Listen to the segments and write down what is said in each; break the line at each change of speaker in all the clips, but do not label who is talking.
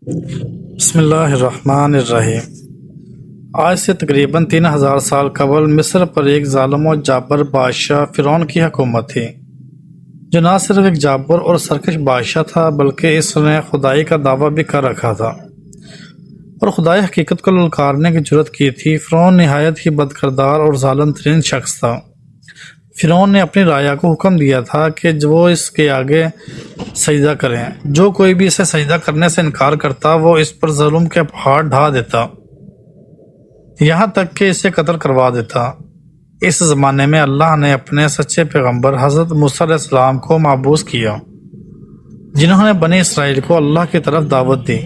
بسم اللہ الرحمن الرحیم۔ آج سے تقریباً 3000 سال قبل مصر پر ایک ظالم و جابر بادشاہ فرعون کی حکومت تھی، جو نہ صرف ایک جابر اور سرکش بادشاہ تھا بلکہ اس نے خدائی کا دعویٰ بھی کر رکھا تھا اور خدائی حقیقت کو للکارنے کی جرت کی تھی۔ فرعون نہایت ہی بد کردار اور ظالم ترین شخص تھا۔ فرعون نے اپنی رعایا کو حکم دیا تھا کہ وہ اس کے آگے سجدہ کریں۔ جو کوئی بھی اسے سجدہ کرنے سے انکار کرتا وہ اس پر ظلم کے پہاڑ ڈھا دیتا، یہاں تک کہ اسے قتل کروا دیتا۔ اس زمانے میں اللہ نے اپنے سچے پیغمبر حضرت موسیٰ علیہ السلام کو مبعوث کیا، جنہوں نے بنی اسرائیل کو اللہ کی طرف دعوت دی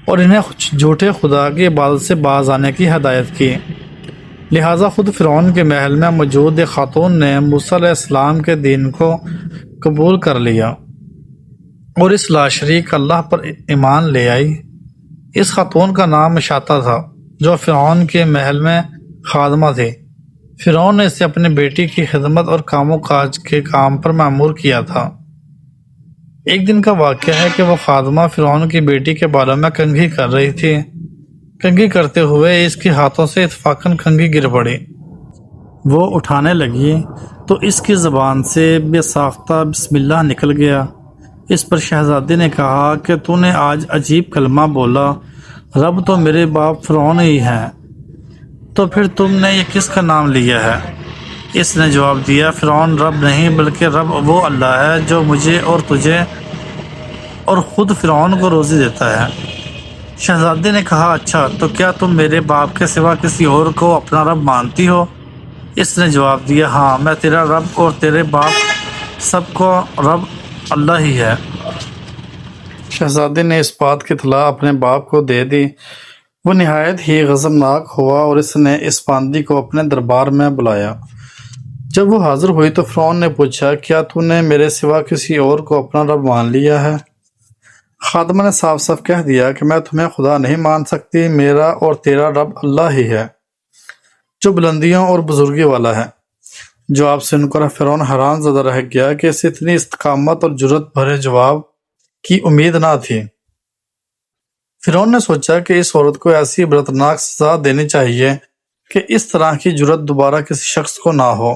اور انہیں جھوٹے خدا کی عبادت سے باز آنے کی ہدایت کی۔ لہٰذا خود فرعون کے محل میں موجود ایک خاتون نے موسیٰ علیہ السلام کے دین کو قبول کر لیا اور اس لاشریک اللہ پر ایمان لے آئی۔ اس خاتون کا نام مشاطہ تھا، جو فرعون کے محل میں خادمہ تھی۔ فرعون نے اسے اپنی بیٹی کی خدمت اور کام و کاج کے کام پر مأمور کیا تھا۔ ایک دن کا واقعہ ہے کہ وہ خادمہ فرعون کی بیٹی کے بالوں میں کنگھی کر رہی تھی۔ کنگھی کرتے ہوئے اس کے ہاتھوں سے اتفاقاً کنگھی گر پڑی۔ وہ اٹھانے لگی تو اس کی زبان سے بے ساختہ بسم اللہ نکل گیا۔ اس پر شہزادی نے کہا کہ تو نے آج عجیب کلمہ بولا، رب تو میرے باپ فرعون ہی ہے، تو پھر تم نے یہ کس کا نام لیا ہے؟ اس نے جواب دیا، فرعون رب نہیں بلکہ رب وہ اللہ ہے جو مجھے اور تجھے اور خود فرعون کو روزی دیتا ہے۔ شہزادی نے کہا، اچھا تو کیا تم میرے باپ کے سوا کسی اور کو اپنا رب مانتی ہو؟ اس نے جواب دیا، ہاں، میں تیرا رب اور تیرے باپ سب کو رب اللہ ہی ہے۔ شہزادی نے اس بات کی اطلاع اپنے باپ کو دے دی۔ وہ نہایت ہی غضبناک ہوا اور اس نے اس باندی کو اپنے دربار میں بلایا۔ جب وہ حاضر ہوئی تو فرعون نے پوچھا، کیا تو نے میرے سوا کسی اور کو اپنا رب مان لیا ہے؟ خادمہ نے صاف صاف کہہ دیا کہ میں تمہیں خدا نہیں مان سکتی، میرا اور تیرا رب اللہ ہی ہے، جو بلندیوں اور بزرگی والا ہے۔ جواب سن کر فرعون حیران زدہ رہ گیا کہ اسے اتنی استقامت اور جرت بھرے جواب کی امید نہ تھی۔ فرعون نے سوچا کہ اس عورت کو ایسی عبرتناک سزا دینی چاہیے کہ اس طرح کی جرت دوبارہ کسی شخص کو نہ ہو۔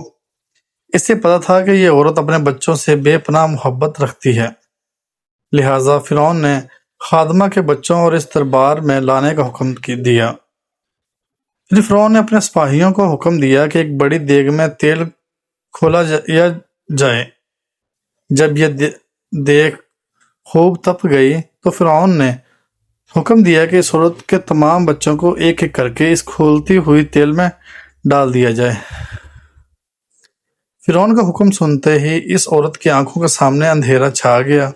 اسے پتہ تھا کہ یہ عورت اپنے بچوں سے بے پناہ محبت رکھتی ہے، لہٰذا فرعون نے خادمہ کے بچوں اور اس دربار میں لانے کا حکم دیا۔ پھر فرعون نے اپنے سپاہیوں کو حکم دیا کہ ایک بڑی دیگ میں تیل کھولا جائے۔ جب یہ دیگ خوب تپ گئی تو فرعون نے حکم دیا کہ اس عورت کے تمام بچوں کو ایک ایک کر کے اس کھولتی ہوئی تیل میں ڈال دیا جائے۔ فرعون کا حکم سنتے ہی اس عورت کی آنکھوں کے سامنے اندھیرا چھا گیا۔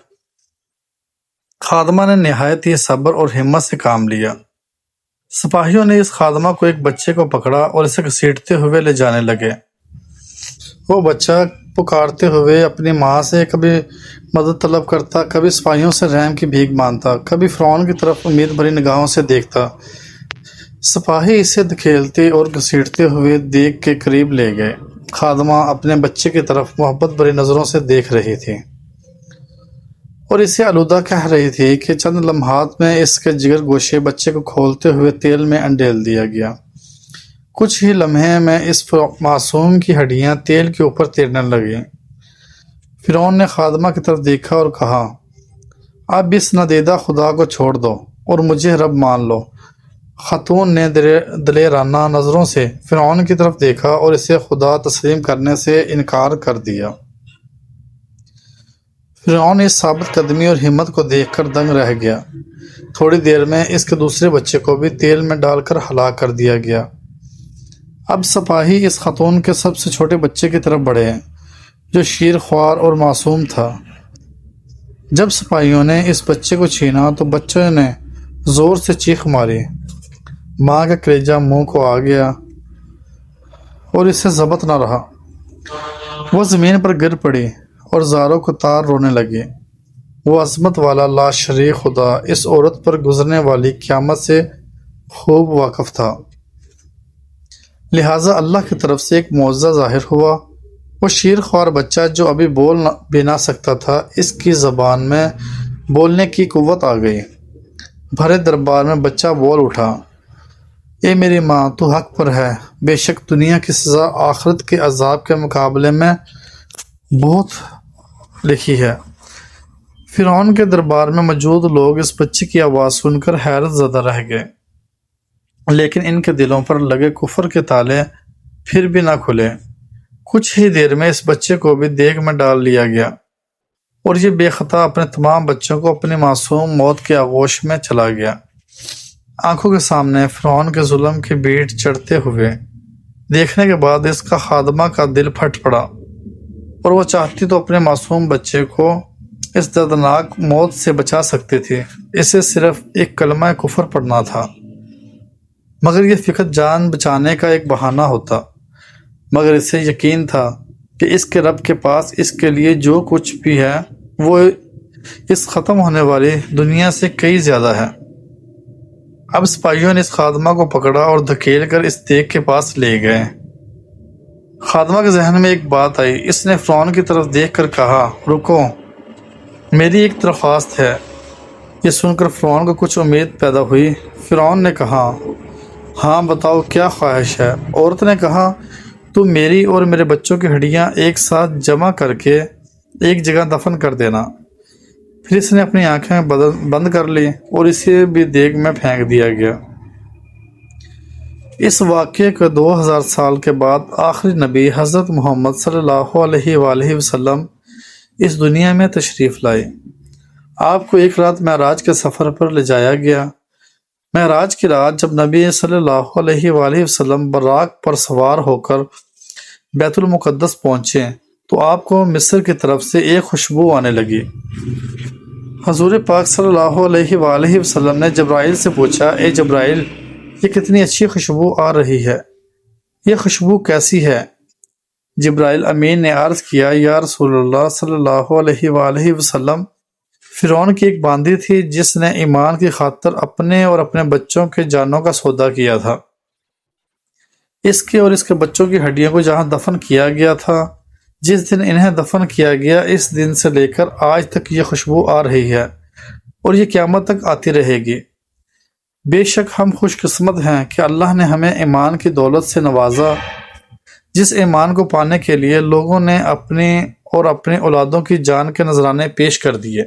خادمہ نے نہایت ہی صبر اور ہمت سے کام لیا۔ سپاہیوں نے اس خادمہ کو ایک بچے کو پکڑا اور اسے گھسیٹتے ہوئے لے جانے لگے۔ وہ بچہ پکارتے ہوئے اپنی ماں سے کبھی مدد طلب کرتا، کبھی سپاہیوں سے رحم کی بھیک مانگتا، کبھی فرعون کی طرف امید بھری نگاہوں سے دیکھتا۔ سپاہی اسے دھکیلتے اور گھسیٹتے ہوئے دیگ کے قریب لے گئے۔ خادمہ اپنے بچے کی طرف محبت بھری نظروں سے دیکھ رہی تھی اور اسے آلودہ کہہ رہی تھی کہ چند لمحات میں اس کے جگر گوشے بچے کو کھولتے ہوئے تیل میں انڈیل دیا گیا۔ کچھ ہی لمحے میں اس معصوم کی ہڈیاں تیل کے اوپر تیرنے لگیں۔ فرعون نے خادمہ کی طرف دیکھا اور کہا، اب اس نادیدہ خدا کو چھوڑ دو اور مجھے رب مان لو۔ خاتون نے دلیرانہ نظروں سے فرعون کی طرف دیکھا اور اسے خدا تسلیم کرنے سے انکار کر دیا۔ فرعون اس ثابت قدمی اور ہمت کو دیکھ کر دنگ رہ گیا۔ تھوڑی دیر میں اس کے دوسرے بچے کو بھی تیل میں ڈال کر ہلاک کر دیا گیا۔ اب سپاہی اس خاتون کے سب سے چھوٹے بچے کی طرف بڑھے، جو شیر خوار اور معصوم تھا۔ جب سپاہیوں نے اس بچے کو چھینا تو بچے نے زور سے چیخ ماری۔ ماں کا کلیجہ منہ کو آ گیا اور اسے ضبط نہ رہا۔ وہ زمین پر گر پڑی اور زاروں کو تار رونے لگی۔ وہ عظمت والا لا شریک خدا اس عورت پر گزرنے والی قیامت سے خوب واقف تھا، لہٰذا اللہ کی طرف سے ایک معجزہ ظاہر ہوا۔ وہ شیر خوار بچہ جو ابھی بول بھی نہ سکتا تھا، اس کی زبان میں بولنے کی قوت آ گئی۔ بھرے دربار میں بچہ بول اٹھا، اے میری ماں، تو حق پر ہے، بے شک دنیا کی سزا آخرت کے عذاب کے مقابلے میں بہت لکھی ہے۔ فرعون کے دربار میں موجود لوگ اس بچے کی آواز سن کر حیرت زدہ رہ گئے، لیکن ان کے دلوں پر لگے کفر کے تالے پھر بھی نہ کھلے۔ کچھ ہی دیر میں اس بچے کو بھی دیگ میں ڈال لیا گیا اور یہ بے خطا اپنے تمام بچوں کو اپنی معصوم موت کے آغوش میں چلا گیا۔ آنکھوں کے سامنے فرعون کے ظلم کی بھیڑ چڑھتے ہوئے دیکھنے کے بعد اس کا خادمہ کا دل پھٹ پڑا اور وہ چاہتی تو اپنے معصوم بچے کو اس دردناک موت سے بچا سکتی تھی۔ اسے صرف ایک کلمہ کفر پڑھنا تھا، مگر یہ فقط جان بچانے کا ایک بہانہ ہوتا۔ مگر اسے یقین تھا کہ اس کے رب کے پاس اس کے لیے جو کچھ بھی ہے وہ اس ختم ہونے والی دنیا سے کئی زیادہ ہے۔ اب سپاہیوں نے اس خادمہ کو پکڑا اور دھکیل کر اس دیگ کے پاس لے گئے۔ خادمہ کے ذہن میں ایک بات آئی۔ اس نے فرعون کی طرف دیکھ کر کہا، رکو، میری ایک درخواست ہے۔ یہ سن کر فرعون کو کچھ امید پیدا ہوئی۔ فرعون نے کہا، ہاں بتاؤ، کیا خواہش ہے؟ عورت نے کہا، تو میری اور میرے بچوں کی ہڈیاں ایک ساتھ جمع کر کے ایک جگہ دفن کر دینا۔ پھر اس نے اپنی آنکھیں بند کر لی اور اسے بھی دیگ میں پھینک دیا گیا۔ اس واقعے کے 2000 سال کے بعد آخری نبی حضرت محمد صلی اللہ علیہ وآلہ وسلم اس دنیا میں تشریف لائے۔ آپ کو ایک رات معراج کے سفر پر لے جایا گیا۔ معراج کی رات جب نبی صلی اللہ علیہ وآلہ وسلم براق پر سوار ہو کر بیت المقدس پہنچے تو آپ کو مصر کی طرف سے ایک خوشبو آنے لگی۔ حضور پاک صلی اللہ علیہ وآلہ وسلم نے جبرائیل سے پوچھا، اے جبرائیل، یہ کتنی اچھی خوشبو آ رہی ہے، یہ خوشبو کیسی ہے؟ جبرائیل امین نے عرض کیا، یا رسول اللہ صلی اللہ علیہ وآلہ وسلم، فرعون کی ایک باندی تھی جس نے ایمان کی خاطر اپنے اور اپنے بچوں کے جانوں کا سودا کیا تھا۔ اس کے اور اس کے بچوں کی ہڈیوں کو جہاں دفن کیا گیا تھا، جس دن انہیں دفن کیا گیا، اس دن سے لے کر آج تک یہ خوشبو آ رہی ہے اور یہ قیامت تک آتی رہے گی۔ بے شک ہم خوش قسمت ہیں کہ اللہ نے ہمیں ایمان کی دولت سے نوازا، جس ایمان کو پانے کے لیے لوگوں نے اپنی اور اپنی اولادوں کی جان کے نذرانے پیش کر دیے،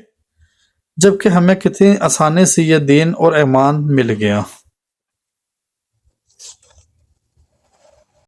جبکہ ہمیں کتنی آسانی سے یہ دین اور ایمان مل گیا۔